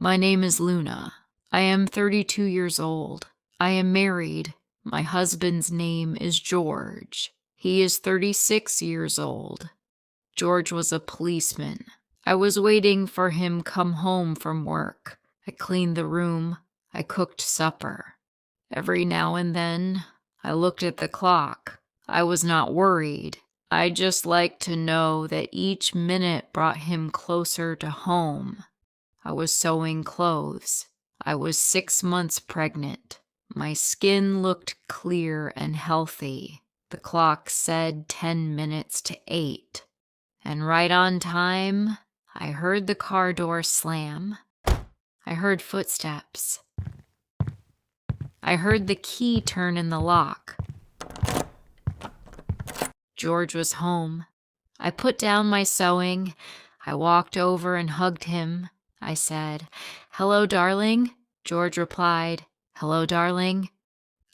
My name is Luna. I am 32 years old. I am married. My husband's name is George. He is 36 years old. George was a policeman. I was waiting for him come home from work. I cleaned the room. I cooked supper. Every now and then, I looked at the clock. I was not worried. I just liked to know that each minute brought him closer to home. I was sewing clothes. I was 6 months pregnant. My skin looked clear and healthy. The clock said 10 minutes to 8. And right on time, I heard the car door slam. I heard footsteps. I heard the key turn in the lock. George was home. I put down my sewing. I walked over and hugged him. I said, "Hello, darling." George replied, "Hello, darling."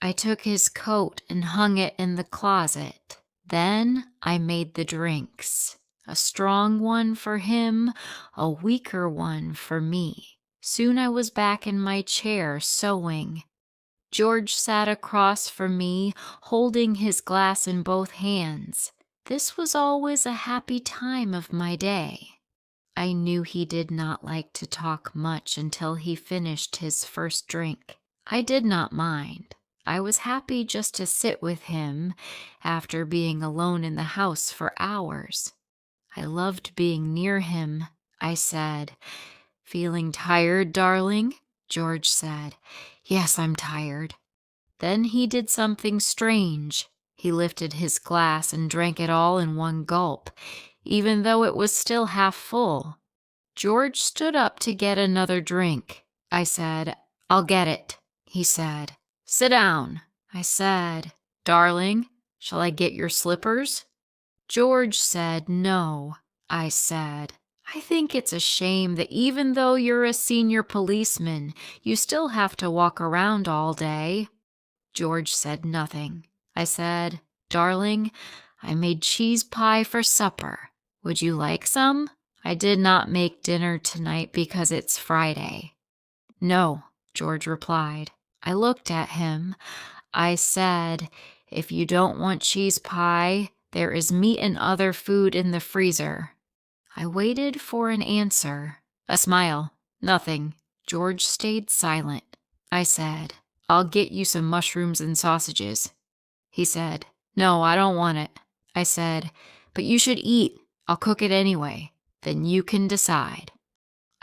I took his coat and hung it in the closet. Then I made the drinks. A strong one for him, a weaker one for me. Soon I was back in my chair sewing. George sat across from me, holding his glass in both hands. This was always a happy time of my day. I knew he did not like to talk much until he finished his first drink. I did not mind. I was happy just to sit with him after being alone in the house for hours. I loved being near him. I said, "Feeling tired, darling?" George said, "Yes, I'm tired." Then he did something strange. He lifted his glass and drank it all in one gulp, even though it was still half full. George stood up to get another drink. I said, "I'll get it." He said, "Sit down." I said, "Darling, shall I get your slippers?" George said no. I said, "I think it's a shame that even though you're a senior policeman, you still have to walk around all day." George said nothing. I said, "Darling, I made cheese pie for supper. Would you like some? I did not make dinner tonight because it's Friday." "No," George replied. I looked at him. I said, "If you don't want cheese pie, there is meat and other food in the freezer." I waited for an answer. A smile. Nothing. George stayed silent. I said, "I'll get you some mushrooms and sausages." He said, "No, I don't want it." I said, "But you should eat. I'll cook it anyway. Then you can decide."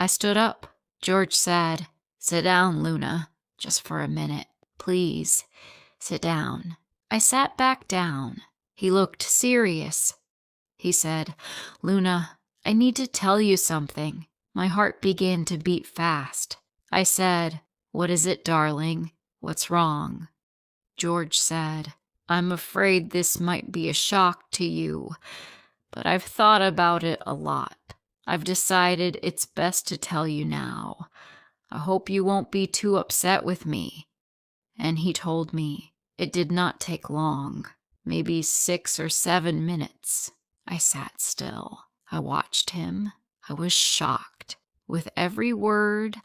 I stood up. George said, "Sit down, Luna. Just for a minute. Please, sit down." I sat back down. He looked serious. He said, "Luna, I need to tell you something." My heart began to beat fast. I said, "What is it, darling? What's wrong?" George said, "I'm afraid this might be a shock to you, but I've thought about it a lot. I've decided it's best to tell you now. I hope you won't be too upset with me." And he told me. It did not take long, maybe 6 or 7 minutes. I sat still. I watched him. I was shocked. With every word,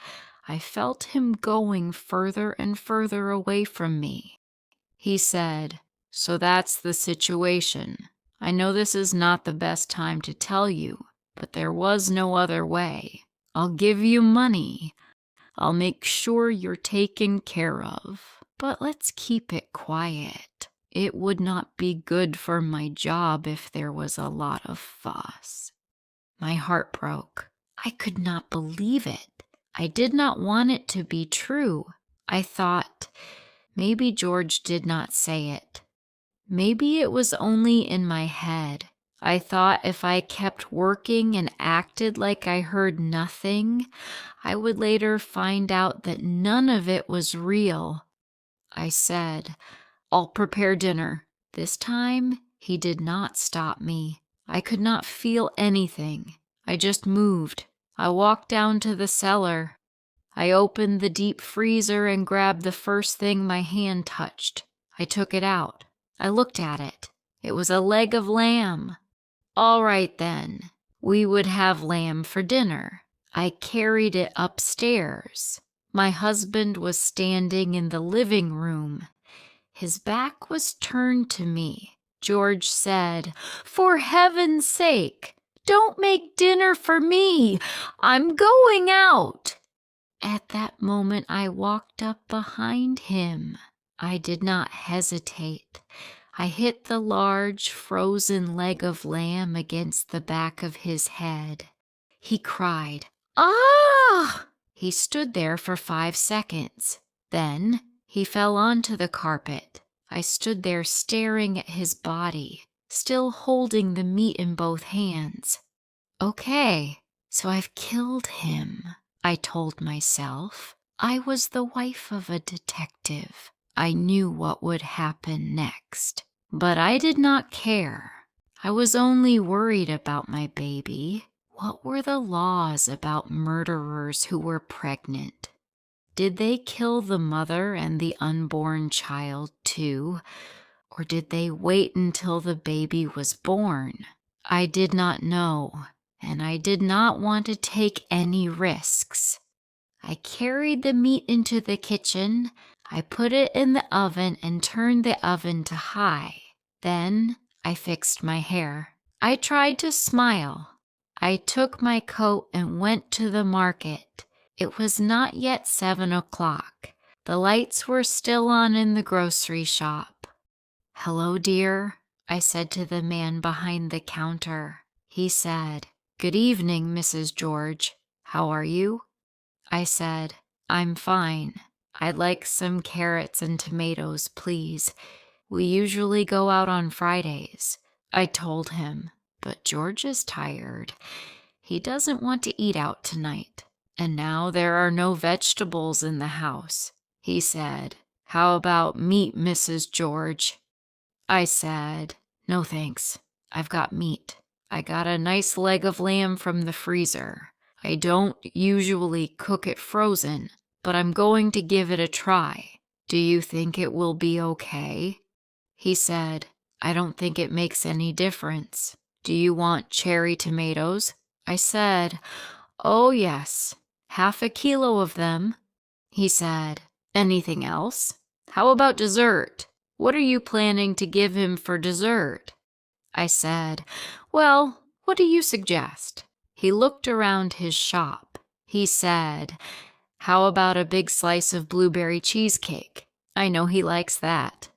I felt him going further and further away from me. He said, "So that's the situation. I know this is not the best time to tell you, but there was no other way. I'll give you money. I'll make sure you're taken care of. But let's keep it quiet. It would not be good for my job if there was a lot of fuss." My heart broke. I could not believe it. I did not want it to be true. I thought, maybe George did not say it. Maybe it was only in my head. I thought if I kept working and acted like I heard nothing, I would later find out that none of it was real. I said, "I'll prepare dinner." This time, he did not stop me. I could not feel anything. I just moved. I walked down to the cellar. I opened the deep freezer and grabbed the first thing my hand touched. I took it out. I looked at it. It was a leg of lamb. All right then. We would have lamb for dinner. I carried it upstairs. My husband was standing in the living room. His back was turned to me. George said, "For heaven's sake, don't make dinner for me. I'm going out." At that moment, I walked up behind him. I did not hesitate. I hit the large, frozen leg of lamb against the back of his head. He cried, "Ah!" He stood there for 5 seconds. Then he fell onto the carpet. I stood there staring at his body, still holding the meat in both hands. "Okay, so I've killed him," I told myself. I was the wife of a detective. I knew what would happen next. But I did not care. I was only worried about my baby. What were the laws about murderers who were pregnant? Did they kill the mother and the unborn child too? Or did they wait until the baby was born? I did not know, and I did not want to take any risks. I carried the meat into the kitchen. I put it in the oven and turned the oven to high. Then I fixed my hair. I tried to smile. I took my coat and went to the market. It was not yet 7 o'clock. The lights were still on in the grocery shop. "Hello, dear," I said to the man behind the counter. He said, "Good evening, Mrs. George. How are you?" I said, "I'm fine. I'd like some carrots and tomatoes, please. We usually go out on Fridays." I told him, but George is tired. He doesn't want to eat out tonight. And now there are no vegetables in the house. He said, "How about meat, Mrs. George?" I said, "No thanks. I've got meat. I got a nice leg of lamb from the freezer. I don't usually cook it frozen, but I'm going to give it a try. Do you think it will be okay?" He said, "I don't think it makes any difference. Do you want cherry tomatoes?" I said, "Oh, yes. 1/2 kilo of them." He said, "Anything else? How about dessert? What are you planning to give him for dessert?" I said, "Well, what do you suggest?" He looked around his shop. He said, "How about a big slice of blueberry cheesecake? I know he likes that."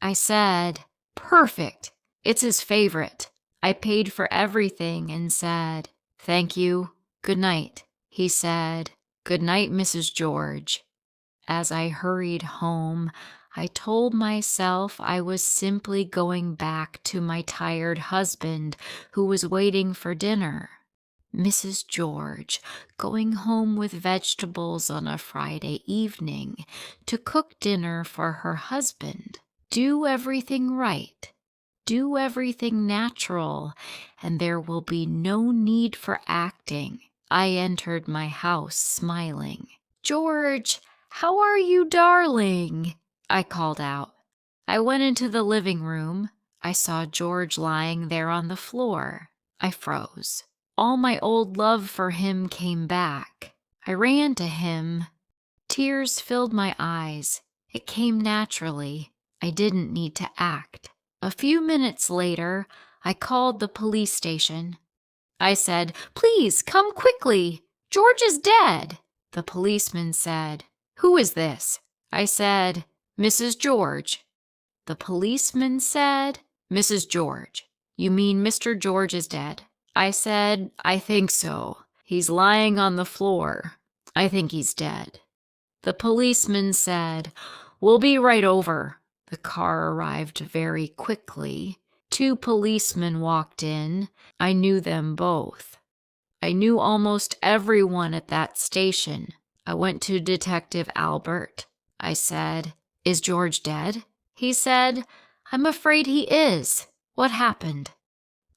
I said, "Perfect. It's his favorite." I paid for everything and said, "Thank you. Good night." He said, "Good night, Mrs. George." As I hurried home, I told myself I was simply going back to my tired husband who was waiting for dinner. Mrs. George, going home with vegetables on a Friday evening to cook dinner for her husband. Do everything right. Do everything natural, and there will be no need for acting. I entered my house smiling. "George, how are you, darling?" I called out. I went into the living room. I saw George lying there on the floor. I froze. All my old love for him came back. I ran to him. Tears filled my eyes. It came naturally. I didn't need to act. A few minutes later, I called the police station. I said, "Please come quickly. George is dead." The policeman said, "Who is this?" I said, "Mrs. George." The policeman said, "Mrs. George, you mean Mr. George is dead?" I said, "I think so. He's lying on the floor. I think he's dead." The policeman said, "We'll be right over." The car arrived very quickly. 2 policemen walked in. I knew them both. I knew almost everyone at that station. I went to Detective Albert. I said, "Is George dead?" He said, "I'm afraid he is. What happened?"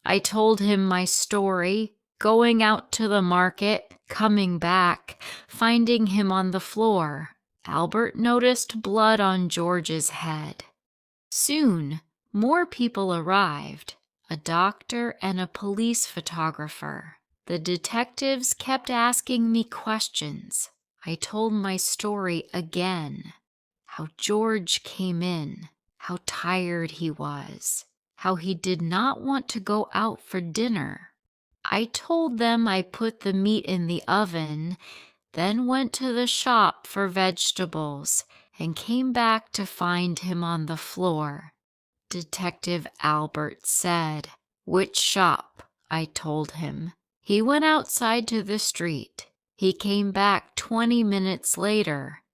I told him my story, going out to the market, coming back, finding him on the floor. Albert noticed blood on George's head. Soon, more people arrived, a doctor and a police photographer. The detectives kept asking me questions. I told my story again. How George came in, how tired he was, how he did not want to go out for dinner. I told them I put the meat in the oven, then went to the shop for vegetables and came back to find him on the floor. Detective Albert said, "Which shop?" I told him. He went outside to the street. He came back 20 minutes later.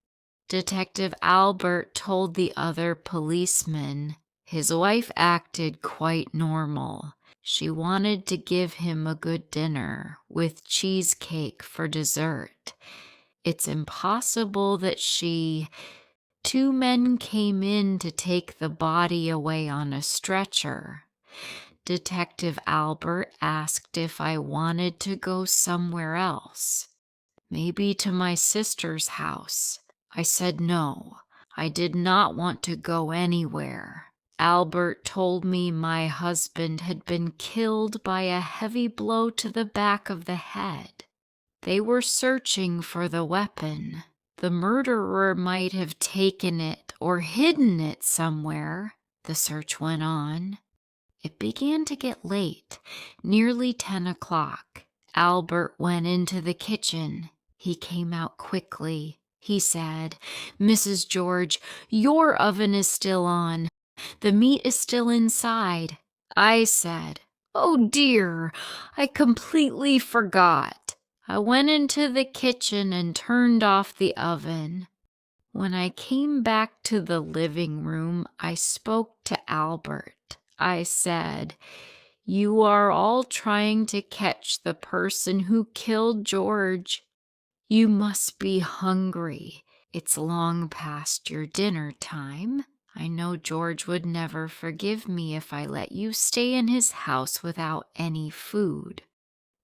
Detective Albert told the other policeman his wife acted quite normal. She wanted to give him a good dinner with cheesecake for dessert. It's impossible that Two men came in to take the body away on a stretcher. Detective Albert asked if I wanted to go somewhere else, maybe to my sister's house. I said no, I did not want to go anywhere. Albert told me my husband had been killed by a heavy blow to the back of the head. They were searching for the weapon. The murderer might have taken it or hidden it somewhere. The search went on. It began to get late, nearly 10 o'clock. Albert went into the kitchen. He came out quickly. He said, "Mrs. George, your oven is still on. The meat is still inside." I said, "Oh dear, I completely forgot." I went into the kitchen and turned off the oven. When I came back to the living room, I spoke to Albert. I said, "You are all trying to catch the person who killed George. You must be hungry. It's long past your dinner time. I know George would never forgive me if I let you stay in his house without any food.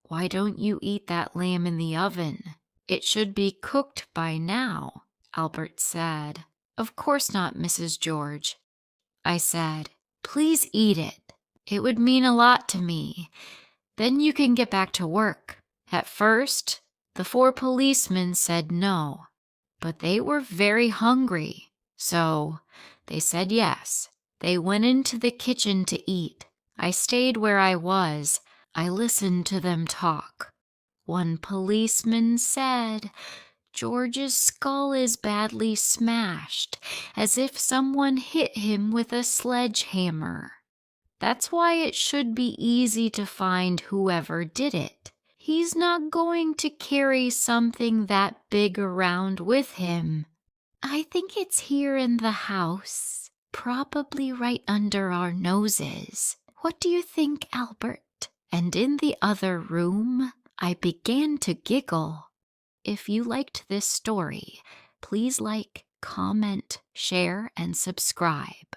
Why don't you eat that lamb in the oven? It should be cooked by now." Albert said, "Of course not, Mrs. George." I said, "Please eat it. It would mean a lot to me. Then you can get back to work." At first, the 4 policemen said no, but they were very hungry, so they said yes. They went into the kitchen to eat. I stayed where I was. I listened to them talk. One policeman said, "George's skull is badly smashed, as if someone hit him with a sledgehammer. That's why it should be easy to find whoever did it. He's not going to carry something that big around with him. I think it's here in the house, probably right under our noses. What do you think, Albert?" And in the other room, I began to giggle. If you liked this story, please like, comment, share, and subscribe.